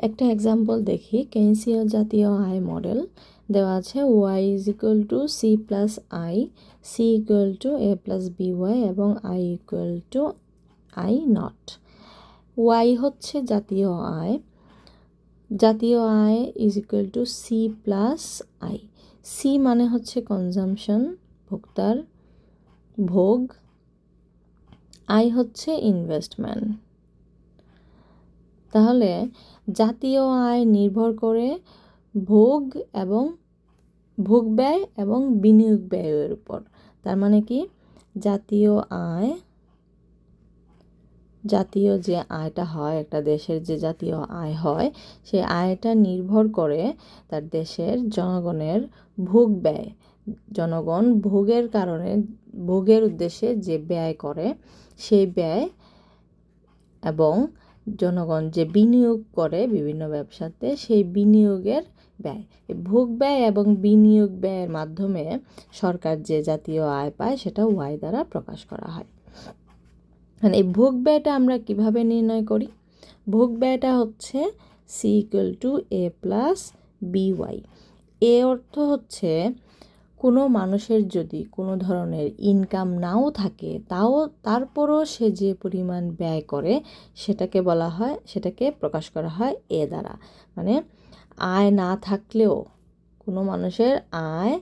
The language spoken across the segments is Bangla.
একটা এক্সাম্পল দেখি। কেইনসীয় জাতীয় আয় মডেল দেওয়া আছে y is equal to C plus I, C equal to A plus B Y এবং I equal to I naught. y হচ্ছে জাতীয় আয়, জাতীয় আয় is equal to C plus I. C মানে হচ্ছে কনজামশন, ভোক্তার ভোগ, আই হচ্ছে ইনভেস্টমেন্ট। তাহলে জাতীয় আয় নির্ভর করে ভোগ ব্যয় এবং বিনিয়োগ ব্যয়ের উপর। তার মানে কি, জাতীয় যে আয়টা হয়, একটা দেশের যে জাতীয় আয় হয়, সেই আয়টা নির্ভর করে তার দেশের জনগণের ভোগ ব্যয়। জনগণ ভোগের উদ্দেশ্যে যে ব্যয় করে সেই ব্যয়, এবং জনগণ যে বিনিয়োগ করে বিভিন্ন ব্যবসাতে সেই বিনিয়োগের ব্যয়। এই ভোগ ব্যয় এবং বিনিয়োগ ব্যয়ের মাধ্যমে সরকার যে জাতীয় আয় পায় সেটা ওয়াই দ্বারা প্রকাশ করা হয়। মানে এই ভোগ ব্যয়টা আমরা কিভাবে নির্ণয় করি? ভোগ ব্যয়টা হচ্ছে C equal to A plus B Y. এ অর্থ হচ্ছে কোনো মানুষের যদি কোনো ধরনের ইনকাম নাও থাকে, তারপরও সে যে পরিমাণ ব্যয় করে সেটাকে প্রকাশ করা হয় এ দ্বারা। মানে আয় না থাকলেও, কোনো মানুষের আয়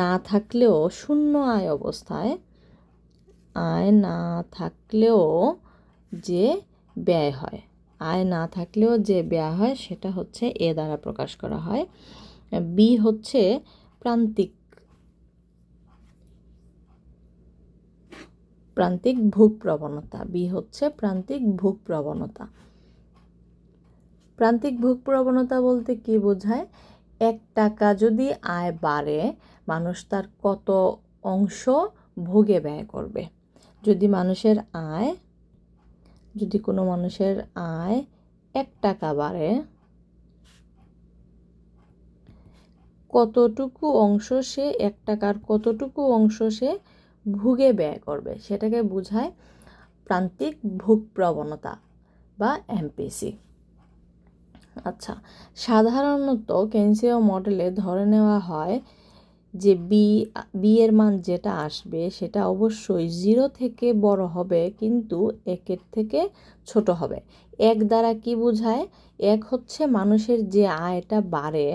না থাকলেও, শূন্য আয় অবস্থায় আয় না থাকলেও যে ব্যয় হয় সেটা হচ্ছে এ দ্বারা প্রকাশ করা হয়। বি হচ্ছে প্রান্তিক ভোগ প্রবণতা। প্রান্তিক ভোগ প্রবণতা বলতে কি বোঝায়? 1 টাকা যদি আয় বাড়ে, মানুষ তার কত অংশ ভোগে ব্যয় করবে। যদি কোনো মানুষের আয় 1 টাকা বাড়ে, কতটুকু অংশ সে 1 টাকার কতটুকু অংশ সে ভোগে ব্যয় করবে, সেটাকে বোঝায় প্রান্তিক ভোগ প্রবণতা বা এমপিসি। আচ্ছা, সাধারণত কেইনসীয় মডেলে ধরে নেওয়া হয় যে বি এর মান যেটা আসবে সেটা অবশ্যই 0 থেকে বড় হবে, কিন্তু 1 থেকে ছোট হবে। 1 দ্বারা কি বোঝায়? 1 হচ্ছে মানুষের যে আয়টা বাড়ে,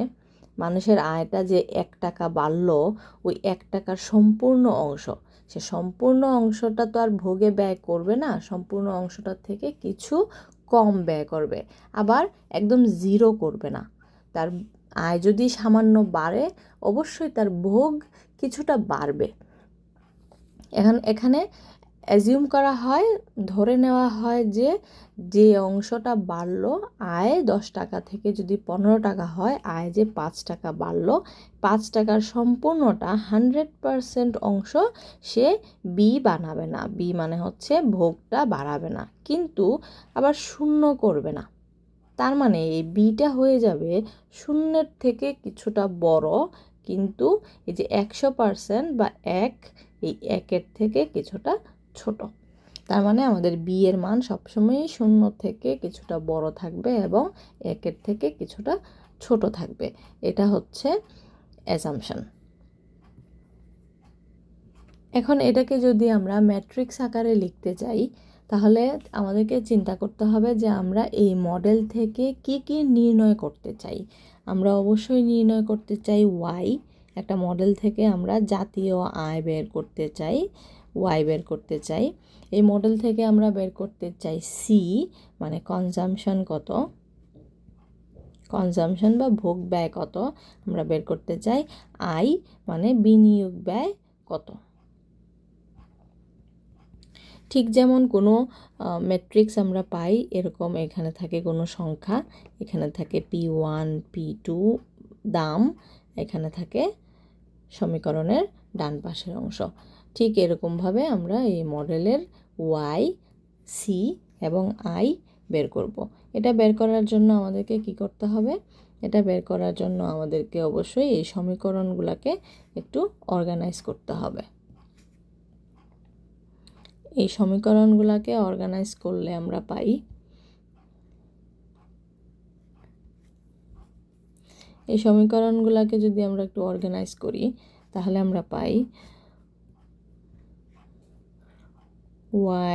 মানুষের আয়টা যে 1 টাকা বাড়লো, ওই 1 টাকার সম্পূর্ণ অংশ, সে সম্পূর্ণ অংশটা তো আর ভোগে ব্যয় করবে না, সম্পূর্ণ অংশটা থেকে কিছু কম ব্যয় করবে, আবার একদম 0 করবে না। তার আয় যদি সামান্য বাড়ে, অবশ্যই তার ভোগ কিছুটা বাড়বে। এখানে অ্যাজিউম করা হয়, ধরে নেওয়া হয় যে অংশটা বাড়লো, আয় 10 টাকা থেকে যদি 15 টাকা হয়, আয় যে 5 টাকা বাড়লো, 5 টাকার সম্পূর্ণটা 100% অংশ সে বি বানাবে না। বি মানে হচ্ছে ভোগটা বাড়াবে না, কিন্তু আবার শূন্য করবে না। তার মানে এই বিটা হয়ে যাবে 0 থেকে কিছুটা বড়, কিন্তু এই যে 100% বা 1, এই 1-এর থেকে কিছুটা ছোট। তার মানে আমাদের বি এর মান সবসময়ই 0 থেকে কিছুটা বড় থাকবে এবং 1-এর থেকে কিছুটা ছোট থাকবে। এটা হচ্ছে অ্যাসাম্পশন। এখন এটাকে যদি আমরা ম্যাট্রিক্স আকারে লিখতে চাই, তাহলে আমাদেরকে চিন্তা করতে হবে যে আমরা এই মডেল থেকে কি কি নির্ণয় করতে চাই। আমরা অবশ্যই নির্ণয় করতে চাই ওয়াই। একটা মডেল থেকে আমরা জাতীয় আয় বের করতে চাই, ওয়াই বের করতে চাই। এই মডেল থেকে আমরা বের করতে চাই সি, মানে কনজামশন বা ভোগ ব্যয় কত আমরা বের করতে চাই। আই মানে বিনিয়োগ ব্যয় কত। ঠিক যেমন কোনো ম্যাট্রিক্স আমরা পাই, এরকম এখানে থাকে কোনো সংখ্যা, এখানে থাকে P1 P2 দাম, এখানে থাকে সমীকরণের ডান পাশের অংশ। ঠিক এরকমভাবে আমরা এই মডেলের ওয়াই, সি এবং আই বের করব। এটা বের করার জন্য আমাদেরকে কি করতে হবে? এটা বের করার জন্য আমাদেরকে অবশ্যই এই সমীকরণগুলোকে একটু অর্গানাইজ করতে হবে। এই সমীকরণগুলোকে অর্গানাইজ করলে আমরা পাই এই সমীকরণগুলোকে যদি আমরা একটু অর্গানাইজ করি তাহলে আমরা পাই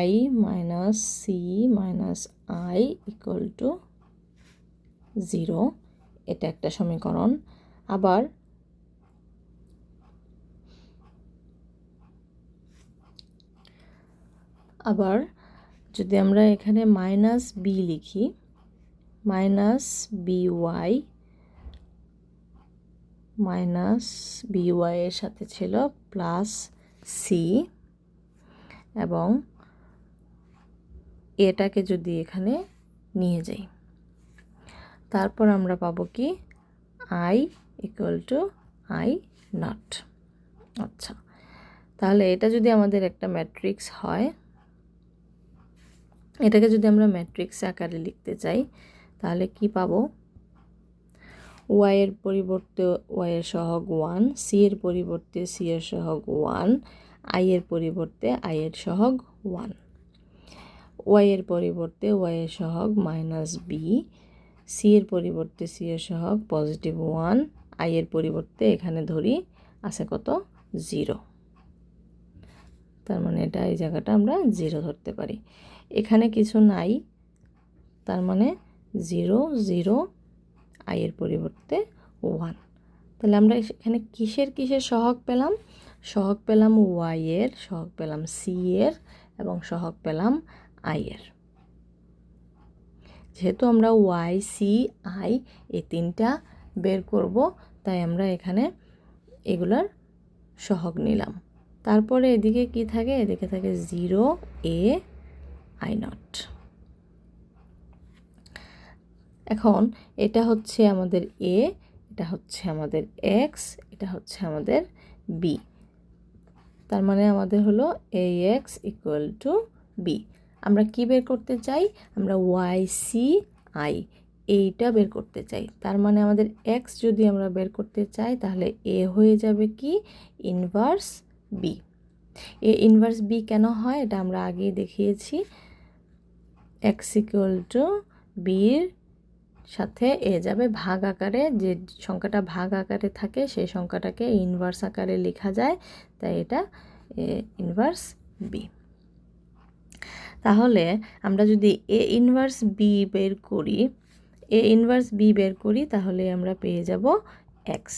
y minus C minus I equal to 0, এটা একটা সমীকরণ। আবার যদি আমরা এখানে মাইনাস বি লিখি, মাইনাস বিওয়াই এর সাথে ছিল প্লাস সি, এবং এটাকে যদি এখানে নিয়ে যাই তারপর আমরা পাবো কি I equal to I not. আচ্ছা, তাহলে এটা যদি আমাদের একটা ম্যাট্রিক্স হয়, এটাকে যদি আমরা ম্যাট্রিক্স আকারে লিখতে চাই তাহলে কি পাবো, ওয়াই এর পরিবর্তে ওয়াই এর সহগ 1, সি এর পরিবর্তে সি এর সহগ 1, আই এর পরিবর্তে আই এর সহগ 1, ওয়াই এর পরিবর্তে ওয়াই এর সহগ মাইনাস বি, সি এর পরিবর্তে সি এর সহগ পজিটিভ 1, আই এর পরিবর্তে এখানে ধরি আছে কত 0, তার মানে এটা এই জায়গাটা আমরা 0 ধরতে পারি। এখানে কিছু নাই, তার মানে 0 0, আই এর পরিবর্তে 1। তাহলে আমরা এখানে কিসের সহগ পেলাম? সহগ পেলাম ওয়াই এর, সহগ পেলাম সি এর, এবং সহগ পেলাম আই এর। যেহেতু আমরা ওয়াই সি আই এই তিনটা বের করব, তাই আমরা এখানে এগুলার সহগ নিলাম। তারপরে এদিকে কি থাকে? এদিকে থাকে 0 এ আই নট। এখন এটা হচ্ছে আমাদের এ, এটা হচ্ছে আমাদের এক্স, এটা হচ্ছে আমাদের বি। তার মানে আমাদের হলো এ এক্স ইকুয়াল টু বি। আমরা কি বের করতে চাই? আমরা ওয়াই সি আই এইটা বের করতে চাই। তার মানে আমাদের এক্স যদি আমরা বের করতে চাই তাহলে এ হয়ে যাবে কি inverse B. A inverse B কেন হয় এটা আমরা আগেই দেখিয়েছি। এক্স ইকুয়াল টু বির সাথে এ যাবে ভাগ আকারে, যে সংখ্যাটা ভাগ আকারে থাকে সেই সংখ্যাটাকে ইনভার্স আকারে লেখা যায়, তাই এটা ইনভার্স বি। তাহলে আমরা যদি এ ইনভার্স বি বের করি, তাহলে আমরা পেয়ে যাব এক্স।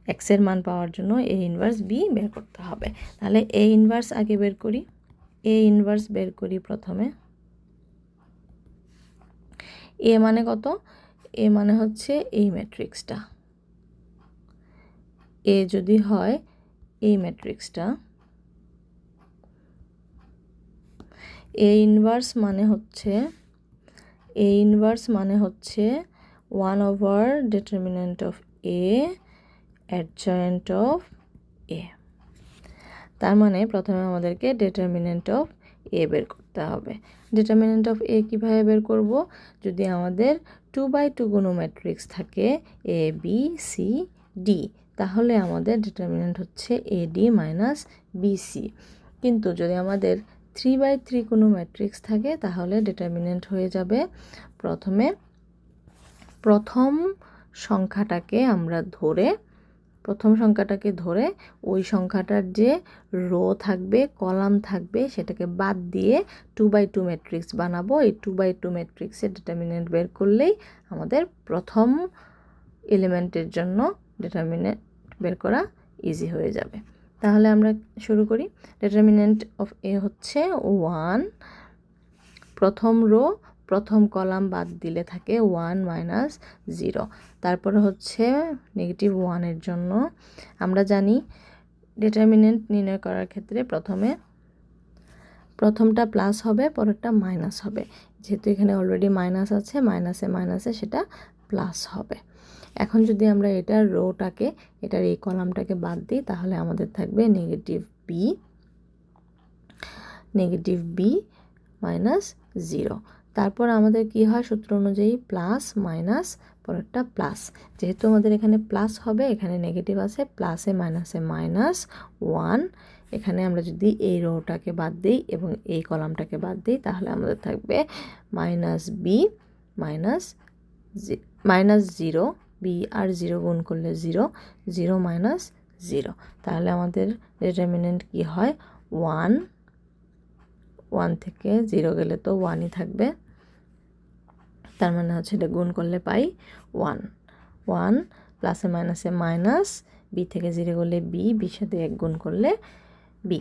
এক্সের মান পাওয়ার জন্য এ ইনভার্স বি বের করতে হবে। তাহলে এ ইনভার্স আগে বের করি। এ ইনভার্স বের করি প্রথমে। এ মানে কত? এ মানে হচ্ছে এই ম্যাট্রিক্সটা। এ যদি হয় এই ম্যাট্রিক্সটা, এ ইনভার্স মানে হচ্ছে 1/, determinant of A adjoint of A. তার মানে প্রথমে আমাদেরকে ডিটারমিনেন্ট অফ এ বের করতে হবে। ডিটারমিনেন্ট অফ এ কীভাবে বের করব? যদি আমাদের 2/2 কোনো ম্যাট্রিক্স থাকে এ বি সি ডি, তাহলে আমাদের ডিটারমিনেন্ট হচ্ছে এ ডি মাইনাস বিসি। কিন্তু যদি আমাদের 3/3 কোনো ম্যাট্রিক্স থাকে তাহলে ডিটারমিনেন্ট হয়ে যাবে প্রথম সংখ্যাটাকে ধরে ওই সংখ্যাটার যে রো থাকবে, কলাম থাকবে, সেটাকে বাদ দিয়ে 2/2 ম্যাট্রিক্স বানাবো। এই 2/2 ম্যাট্রিক্সের ডিটারমিনেন্ট বের করলেই আমাদের প্রথম এলিমেন্টের জন্য ডিটারমিনেন্ট বের করা ইজি হয়ে যাবে। তাহলে আমরা শুরু করি। ডিটারমিনেন্ট অফ এ হচ্ছে 1, প্রথম রো প্রথম কলাম বাদ দিলে থাকে 1 মাইনাস 0। তারপরে হচ্ছে -1 এর জন্য আমরা জানি ডিটারমিনেন্ট নির্ণয় করার ক্ষেত্রে প্রথমটা প্লাস হবে, পরেরটা মাইনাস হবে। যেহেতু এখানে অলরেডি মাইনাস আছে, মাইনাসে সেটা প্লাস হবে। এখন যদি আমরা এটার এই কলামটাকে বাদ দিই তাহলে আমাদের থাকবে নেগেটিভ বি মাইনাস 0। তারপর আমাদের কি হয়? সূত্র অনুযায়ী প্লাস মাইনাস, পরেরটা প্লাস। যেহেতু আমাদের এখানে প্লাস হবে, এখানে নেগেটিভ আছে, প্লাসে মাইনাসে -1। এখানে আমরা যদি এই রোটাকে বাদ দিই এবং এই কলামটাকে বাদ দিই তাহলে আমাদের থাকবে -b -0 বি আর 0 গুণ করলে 0, 0 মাইনাস 0, তাহলে আমাদের ডিটারমিনেন্ট কি হয় 1, 1 থেকে 0 গেলে তো 1ই থাকবে, তার মানে হচ্ছে এটা গুণ করলে পাই 1, 1 প্লাসে মাইনাসে মাইনাস, বি থেকে 0 করলে বি, বির সাথে 1 গুণ করলে বি,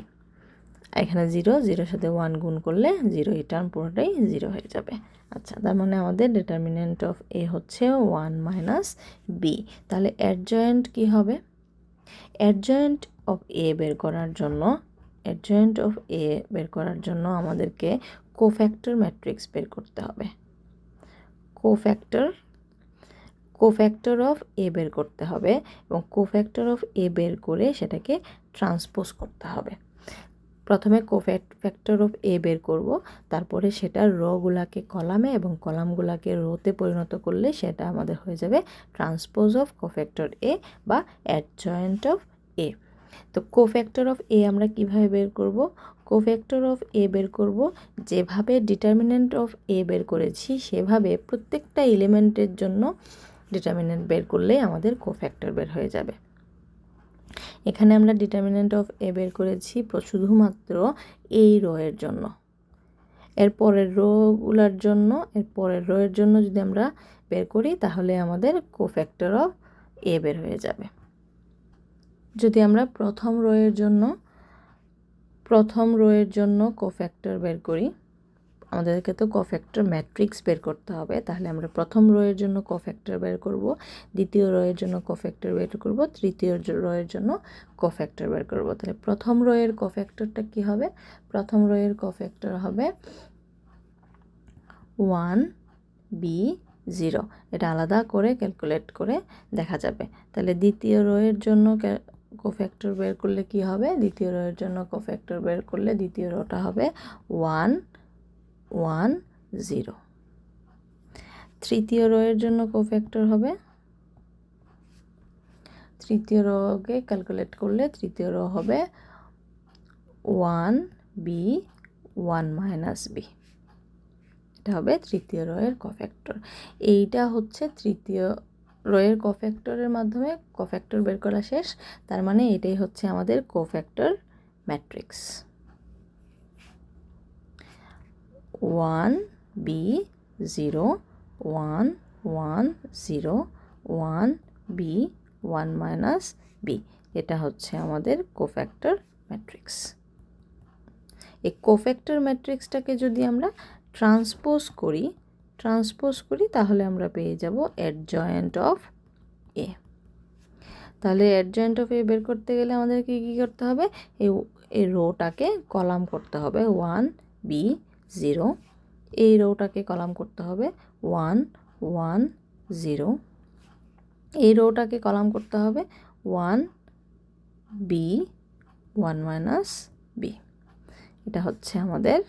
এখানে 0, 0 সাথে 1 গুণ করলে 0, এই টার্ম পুরোটাই 0 হয়ে যাবে। আচ্ছা, তার মানে আমাদের ডিটারমিনেন্ট অফ এ হচ্ছে 1 মাইনাস বি। তাহলে অ্যাডজয়েন্ট কি হবে? অ্যাডজয়েন্ট অফ এ বের করার জন্য আমাদেরকে কোফ্যাক্টর ম্যাট্রিক্স বের করতে হবে। কোফ্যাক্টর অফ এ বের করতে হবে এবং কোফ্যাক্টর অফ এ বের করে সেটাকে ট্রান্সপোজ করতে হবে। প্রথমে কোফ্যাক্টর অফ এ বের করব, তারপরে সেটার রোগুলাকে কলামে এবং কলামগুলাকে রোতে পরিণত করলে সেটা আমাদের হয়ে যাবে ট্রান্সপোজ অফ কোফ্যাক্টর এ বা অ্যাডজয়েন্ট অফ এ। তো কোফ্যাক্টর অফ এ আমরা কিভাবে বের করব? কোফ্যাক্টর অফ এ বের করব যেভাবে ডিটারমিনেন্ট অফ এ বের করেছি সেভাবে প্রত্যেকটা এলিমেন্টের জন্য ডিটারমিনেন্ট বের করলেই আমাদের কোফ্যাক্টর বের হয়ে যাবে। এখানে আমরা ডিটারমিনেন্ট অফ এ বের করেছি শুধুমাত্র এই রো এর জন্য। এর পরের রো এর জন্য যদি আমরা বের করি তাহলে আমাদের কোফ্যাক্টর অফ এ বের হয়ে যাবে। যদি আমরা প্রথম রো এর জন্য কোফ্যাক্টর বের করি, আমাদেরকে তো কোফ্যাক্টর ম্যাট্রিক্স বের করতে হবে, তাহলে আমরা প্রথম রো এর জন্য কোফ্যাক্টর বের করব, দ্বিতীয় রো এর জন্য কোফ্যাক্টর বের করব, তৃতীয় রো এর জন্য কোফ্যাক্টর বের করব। তাহলে প্রথম রো এর কোফ্যাক্টরটা কি হবে? প্রথম রো এর কোফ্যাক্টর হবে 1 বি 0, এটা আলাদা করে ক্যালকুলেট করে দেখা যাবে। তাহলে দ্বিতীয় রো এর জন্য কোফ্যাক্টর বের করলে কি হবে? দ্বিতীয় রো এর জন্য কোফ্যাক্টর বের করলে দ্বিতীয় রোটা হবে 1 1 0। তৃতীয় রো এর জন্য কোফ্যাক্টর হবে, তৃতীয় রোকে ক্যালকুলেট করলে তৃতীয় রো হবে 1 বি 1 মাইনাস বি, এটা হবে তৃতীয় রো এর কোফ্যাক্টর। এইটা হচ্ছে তৃতীয় রো এর কোফ্যাক্টরের মাধ্যমে কোফ্যাক্টর বের করা শেষ। তার মানে এটাই হচ্ছে আমাদের cofactor matrix. 1 B 0 1 1 0 1 B 1 minus B, এটা হচ্ছে আমাদের কোফ্যাক্টর ম্যাট্রিক্স। এই কোফ্যাক্টর ম্যাট্রিক্সটাকে যদি আমরা ট্রান্সপোজ করি তাহলে আমরা পেয়ে যাব অ্যাডজয়েন্ট অফ এ। তাহলে অ্যাডজয়েন্ট অফ এ বের করতে গেলে আমাদেরকে কী করতে হবে? এই রোটাকে কলাম করতে হবে 1 বি 0, এই রোটাকে কলাম করতে হবে 1 1 0, এই রোটাকে কলাম করতে হবে 1 বি 1 মাইনাস বি, এটা হচ্ছে আমাদের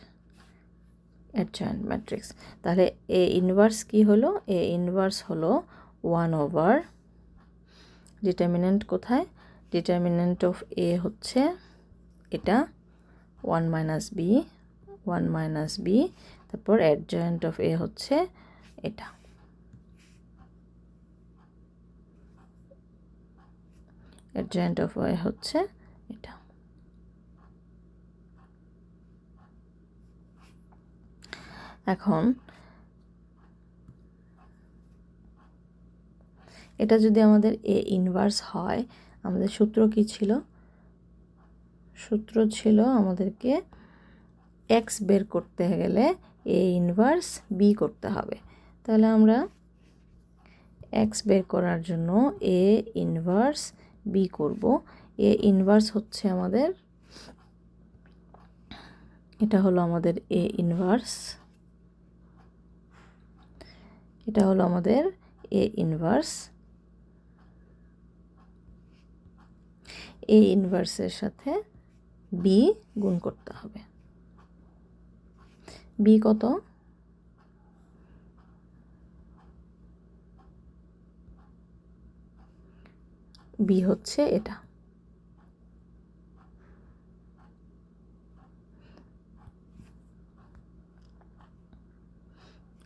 অ্যাডজয়েন্ট ম্যাট্রিক্স। তাহলে এ ইনভার্স কি হলো? এ ইনভার্স হলো 1 ওভার ডিটারমিনেন্ট কোথায়? ডিটারমিনেন্ট অফ এ হচ্ছে এটা 1 মাইনাস বি 1 মাইনাস বি, তারপর অ্যাডজয়েন্ট অফ এ হচ্ছে এটা। অ্যাডজয়েন্ট অফ এ হচ্ছে এটা। এখন এটা যদি আমাদের এ ইনভার্স হয়, আমাদের সূত্র কি ছিল? সূত্র ছিল আমাদেরকে এক্স বের করতে গেলে এ ইনভার্স বি করতে হবে। তাহলে আমরা এক্স বের করার জন্য এ ইনভার্স বি করব। এ ইনভার্স হচ্ছে আমাদের, এটা হলো আমাদের এ ইনভার্স, এটা হলো আমাদের এ ইনভার্স। এ ইনভার্সের সাথে বি গুণ করতে হবে। বি কত? বি হচ্ছে এটা।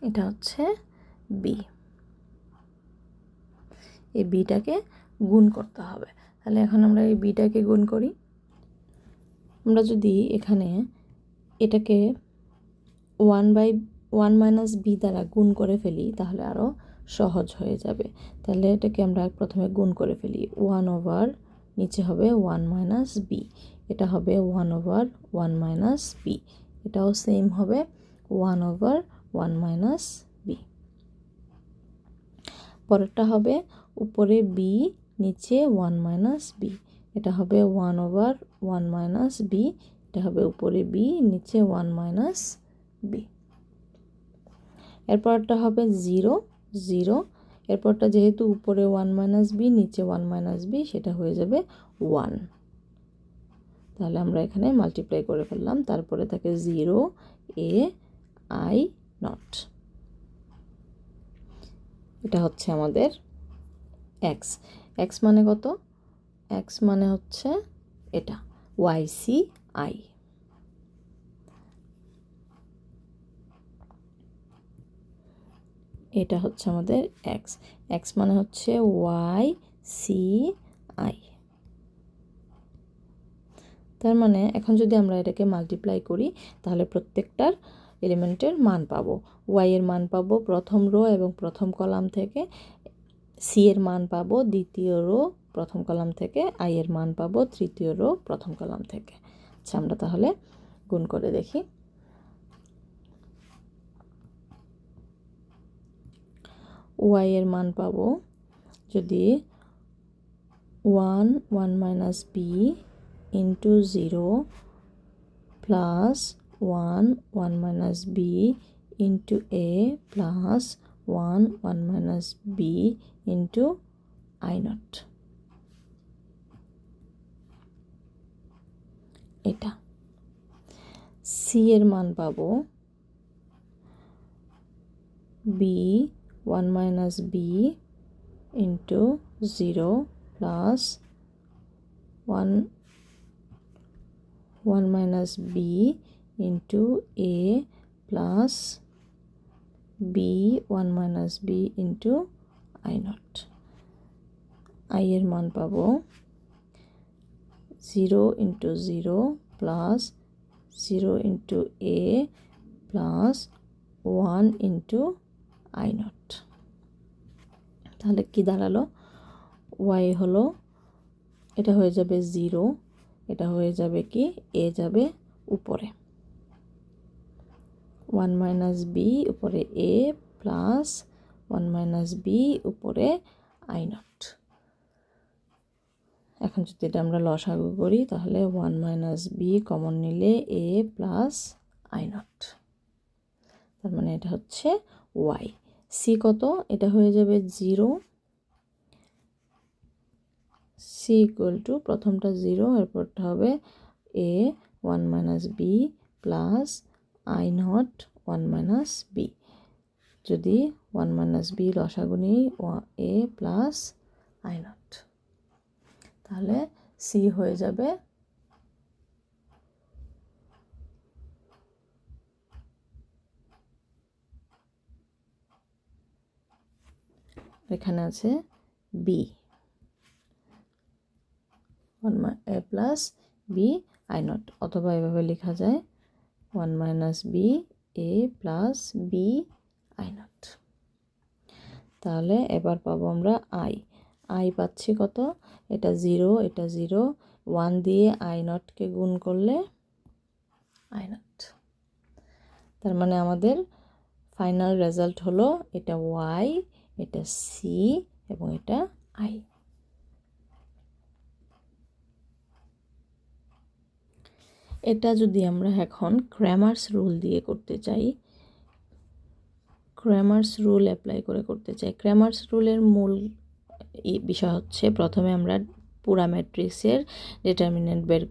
এটা হচ্ছে বি। এই বিটাকে গুণ করতে হবে। তাহলে এখন আমরা এই বিটাকে গুণ করি। আমরা যদি এখানে এটাকে 1/1 - b দ্বারা গুণ করে ফেলি তাহলে আরও সহজ হয়ে যাবে। তাহলে এটাকে আমরা প্রথমে গুণ করে ফেলি। 1/, নিচে হবে 1 - b, এটা হবে 1/1 - b, এটাও সেম হবে 1/1 - b। পরেরটা হবে উপরে b, নিচে 1 - b, এটা হবে 1/1 - b, এটা হবে উপরে b, নিচে 1 - b। এরপরটা হবে 0 0, এরপরটা যেহেতু উপরে 1 - b, নিচে 1 - b, সেটা হয়ে যাবে 1। তাহলে আমরা এখানে মাল্টিপ্লাই করে ফেললাম। তারপরে থাকে 0 a I নট, এটা হচ্ছে আমাদের x। x মানে কত? x মানে হচ্ছে এটা YCI। এটা হচ্ছে আমাদের x, x মানে হচ্ছে YCI। তার মানে এখন যদি আমরা এটাকে মাল্টিপ্লাই করি তাহলে প্রত্যেকটার এলিমেন্টের মান পাবো। y এর মান পাবো প্রথম রো এবং প্রথম কলাম থেকে, c এর মান পাবো দ্বিতীয় রো প্রথম কলাম থেকে, i এর মান পাবো তৃতীয় রো প্রথম কলাম থেকে। আচ্ছা, আমরা তাহলে গুণ করে দেখি। y এর মান পাবো যদি 1 - b into 0 plus 1 - b into a plus 1 - b into I not, এটা। c এর মান পাবো b 1 - b into 0 plus 1 - b into a plus b 1 - b into I not. i এর মান পাবো 0 into 0 plus 0 into a plus 1 into I not. তাহলে কি দাঁড়ালো? y হলো, এটা হয়ে যাবে 0, এটা হয়ে যাবে কি a যাবে উপরে, 1 - b উপরে a প্লাস 1 - b উপরে I নট। এখন যদি এটা আমরা লসাগু করি তাহলে 1 - b কমন নিলে a প্লাস I নট। তার মানে এটা হচ্ছে y। c কত? এটা হয়ে যাবে 0, c ইকুয়াল টু প্রথমটা 0, এরপরটা হবে a 1 - b plus I not 1 - b। যদি 1 - b লসাগু নিই a প্লাস I নট, তাহলে c হয়ে যাবে এখানে আছে b, a plus b I not, অথবা এভাবে লেখা যায় 1 - b a plus b I not. তাহলে এবার পাবো আমরা i পাচ্ছি কত? এটা 0, এটা 0, 1 দিয়ে I নটকে গুণ করলে I নট। তার মানে আমাদের ফাইনাল রেজাল্ট হলো এটা y, এটা c এবং এটা I। এটা যদি আমরা এখন ক্র্যামার্স রুল দিয়ে করতে চাই, ক্র্যামার্স রুল অ্যাপ্লাই করে করতে চাই, ক্র্যামার্স রুলের মূল বিষয় হচ্ছে প্রথমে আমরা পুরা ম্যাট্রিক্সের ডিটারমিন্যান্ট বের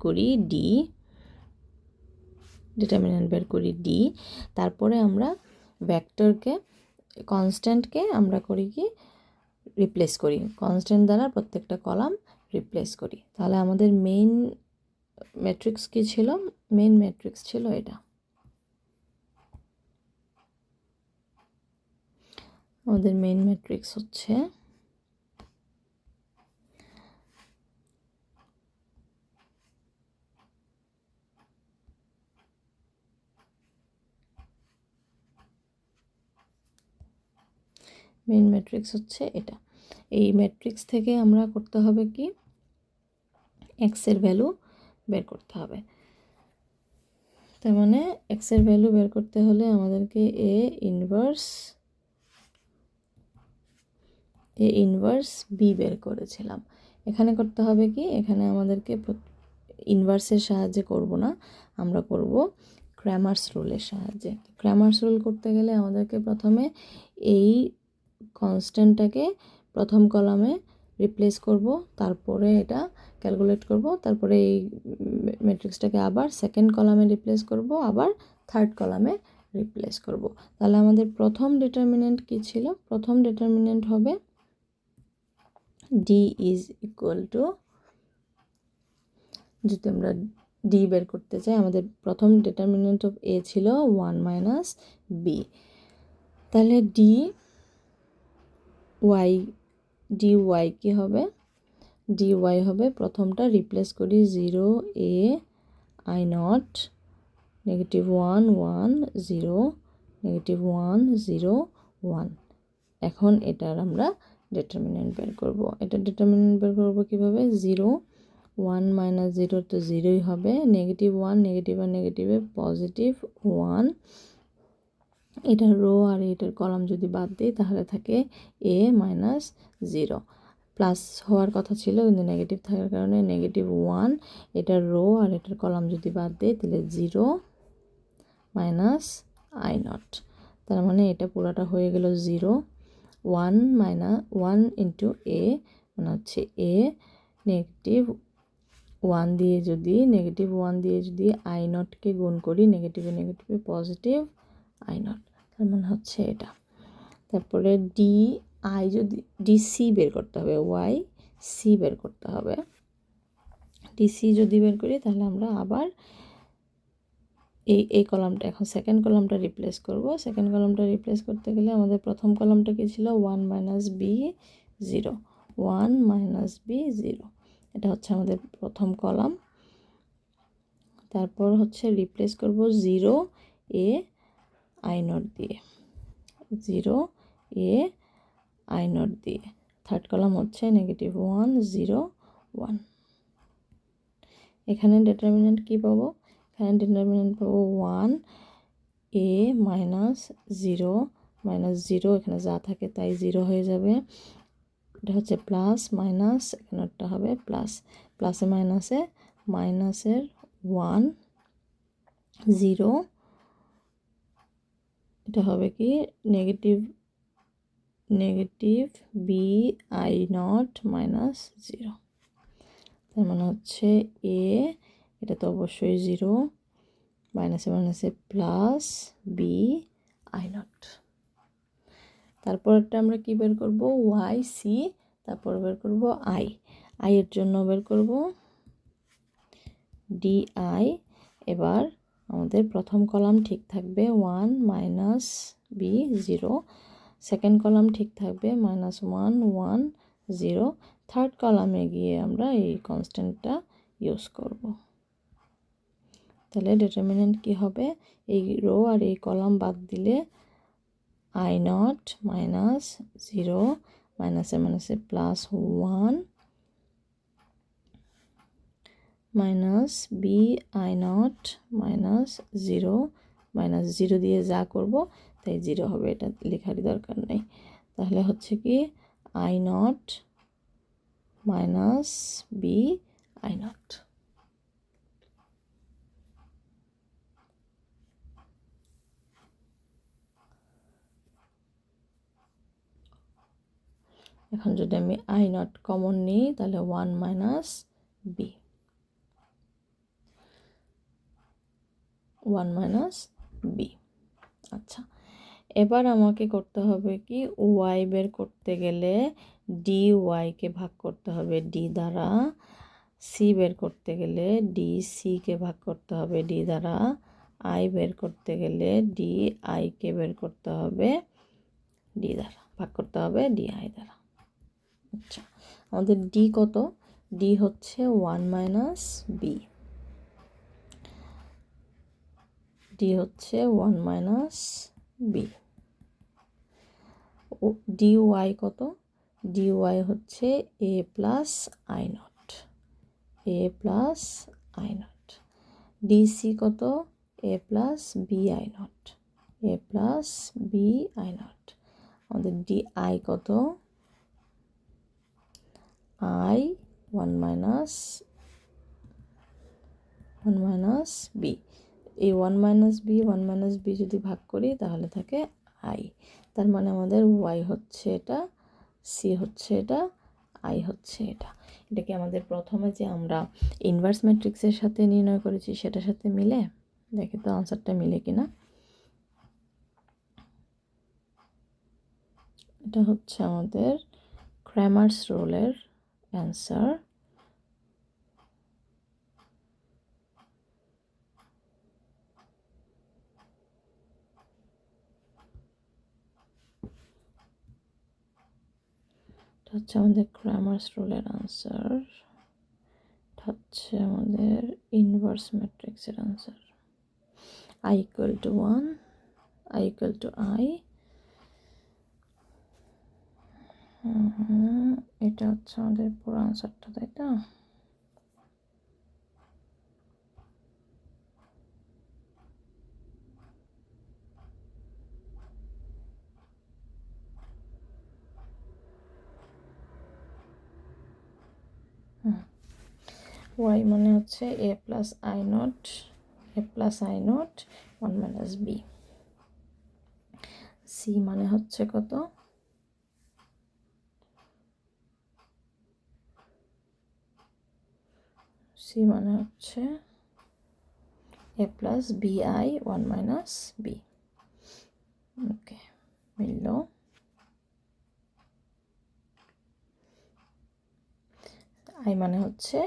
করি d, তারপরে আমরা ভেক্টরকে কনস্ট্যান্টকে আমরা করি কি রিপ্লেস করি, কনস্ট্যান্ট দ্বারা প্রত্যেকটা কলাম রিপ্লেস করি। তাহলে আমাদের মেইন ম্যাট্রিক্স কি ছিল? মেইন ম্যাট্রিক্স ছিল এটা। আমাদের মেইন ম্যাট্রিক্স হচ্ছে মেইন ম্যাট্রিক্স হচ্ছে এটা। এই ম্যাট্রিক্স থেকে আমরা করতে হবে কি, এক্সের ভ্যালু বের করতে হবে। তার মানে এক্সের ভ্যালু বের করতে হলে আমাদেরকে এ ইনভার্স বি বের করেছিলাম। এখানে করতে হবে কি, এখানে আমাদেরকে ইনভার্সের সাহায্যে করব না, আমরা করব ক্র্যামার্স রুলের সাহায্যে। ক্র্যামার্স রুল করতে গেলে আমাদেরকে প্রথমে এই কনস্ট্যান্টটাকে প্রথম কলামে রিপ্লেস করব, তারপরে এটা ক্যালকুলেট করব, তারপরে এই ম্যাট্রিক্সটাকে আবার সেকেন্ড কলামে রিপ্লেস করব, আবার থার্ড কলামে রিপ্লেস করব। তাহলে আমাদের প্রথম ডিটারমিনেন্ট কি ছিল? প্রথম ডিটারমিনেন্ট হবে ডি ইজ ইকুয়াল টু, যদি আমরা ডি বের করতে চাই, আমাদের প্রথম ডিটারমিনেন্ট অফ এ ছিল 1 মাইনাস বি। তাহলে ডি ওয়াই কি হবে? ডি ওয়াই হবে, প্রথমটা রিপ্লেস করি 0 এ আই নট -1 1 0 -1 0 1। এখন এটার আমরা ডিটারমিনেন্ট বের করব। এটা ডিটারমিনেন্ট বের করব কিভাবে? 0 1 মাইনাস 0 তো 0ই হবে, -1 নেগেটিভ আর নেগেটিভে পজিটিভ 1। এটা রো আর এটার কলাম যদি বাদ দিই তাহলে থাকে এ মাইনাস 0। প্লাস হওয়ার কথা ছিল কিন্তু নেগেটিভ থাকার কারণে -1। এটার রো আর এটার কলাম যদি বাদ দিই তাহলে 0 মাইনাস আই নট। তার মানে এটা পুরোটা হয়ে গেল 0 1 মাইনাস 1 ইন্টু এ, মানে হচ্ছে এ -1 দিয়ে যদি আই নটকে গুণ করি, নেগেটিভে পজিটিভ আই নট, তার মানে হচ্ছে এটা। তারপরে ডি সি বের করতে হবে, ওয়াই সি বের করতে হবে। ডিসি যদি বের করি তাহলে আমরা আবার এই কলামটা, এখন সেকেন্ড কলামটা রিপ্লেস করব। সেকেন্ড কলামটা রিপ্লেস করতে গেলে আমাদের প্রথম কলামটা কি ছিল? 1 মাইনাস বি 0, 1 মাইনাস বি 0, এটা হচ্ছে আমাদের প্রথম কলাম। তারপর হচ্ছে রিপ্লেস করব 0 এ আই নট দিয়ে, 0 এ আই নট দিয়ে। থার্ড কলাম হচ্ছে -1 0 1। এখানে ডিটারমিনেন্ট কি পাবো? এখানে ডিটারমিনেন্ট পাবো 1 এ মাইনাস 0 এখানে যা থাকে তাই 0 হয়ে যাবে। এটা হচ্ছে প্লাস মাইনাস, এখানে একটা হবে প্লাস, প্লাসে মাইনাসের 1 0, এটা হবে কি negative B I naught minus 0। তার মানে হচ্ছে এ, এটা তো অবশ্যই 0, মাইনাসে প্লাস বি আই নট। তারপরটা আমরা কি বের করব? ওয়াই সি, তারপর বের করব আই এর জন্য বের করব ডি আই। এবার আমাদের প্রথম কলাম ঠিক থাকবে 1 মাইনাস বি 0, সেকেন্ড কলাম ঠিক থাকবে -1 1 0, থার্ড কলামে গিয়ে আমরা এই কনস্ট্যান্টটা ইউজ করব। তাহলে ডিটারমিনেন্ট কি হবে? এই রো আর এই কলাম বাদ দিলে আই নট মাইনাস 0, মাইনাসে plus 1 minus B I naught minus 0, -0 দিয়ে যা করব তাই 0 হবে, এটা লেখারই দরকার নেই। তাহলে হচ্ছে কি I naught minus B I naught. এখন যদি আমি আই নট কমন নিই তাহলে 1 মাইনাস বি, 1 মাইনাস বি। আচ্ছা, এবার আমাকে করতে হবে কি, ওয়াই বের করতে গেলে ডি ওয়াইকে ভাগ করতে হবে ডি দ্বারা, সি বের করতে গেলে ডি সিকে ভাগ করতে হবে ডি দ্বারা, আই বের করতে গেলে ডি আইকে বের করতে হবে ডি দ্বারা, ভাগ করতে হবে ডি আই দ্বারা। আচ্ছা, আমাদের ডি কত? ডি হচ্ছে 1 মাইনাস বি, ডি হচ্ছে 1 মাইনাস বি। ডি ওয়াই কত? ডি ওয়াই হচ্ছে A plus I naught, A plus I naught. D C কত? A plus B I naught, A plus B I naught. আমাদের ডি আই কত? I one minus B. এই ওয়ান মাইনাস বি যদি ভাগ করি তাহলে থাকে আই। তার মানে আমাদের ওয়াই হচ্ছে এটা, সি হচ্ছে এটা, আই হচ্ছে এটা। এটা কি আমাদের প্রথমে যে আমরা ইনভার্স ম্যাট্রিক্সের সাথে নির্ণয় করেছি সেটার সাথে মিলে? দেখি তো আনসারটা মিলে কিনা। এটা হচ্ছে আমাদের ক্র্যামার্স রুলের অ্যান্সার। এটা হচ্ছে আমাদের ক্র্যামার্স রুলের আনসার। এটা হচ্ছে আমাদের ইনভার্স ম্যাট্রিক্সের answer. I equal two 1, I equal to I. এটা হচ্ছে আমাদের পুরো আনসারটা, তাই তো? ওয়াই মানে হচ্ছে A plus I naught, A plus I naught one minus B. C মানে হচ্ছে কত? সি মানে হচ্ছে A plus B I one minus B. Okay, মিলল। আই মানে হচ্ছে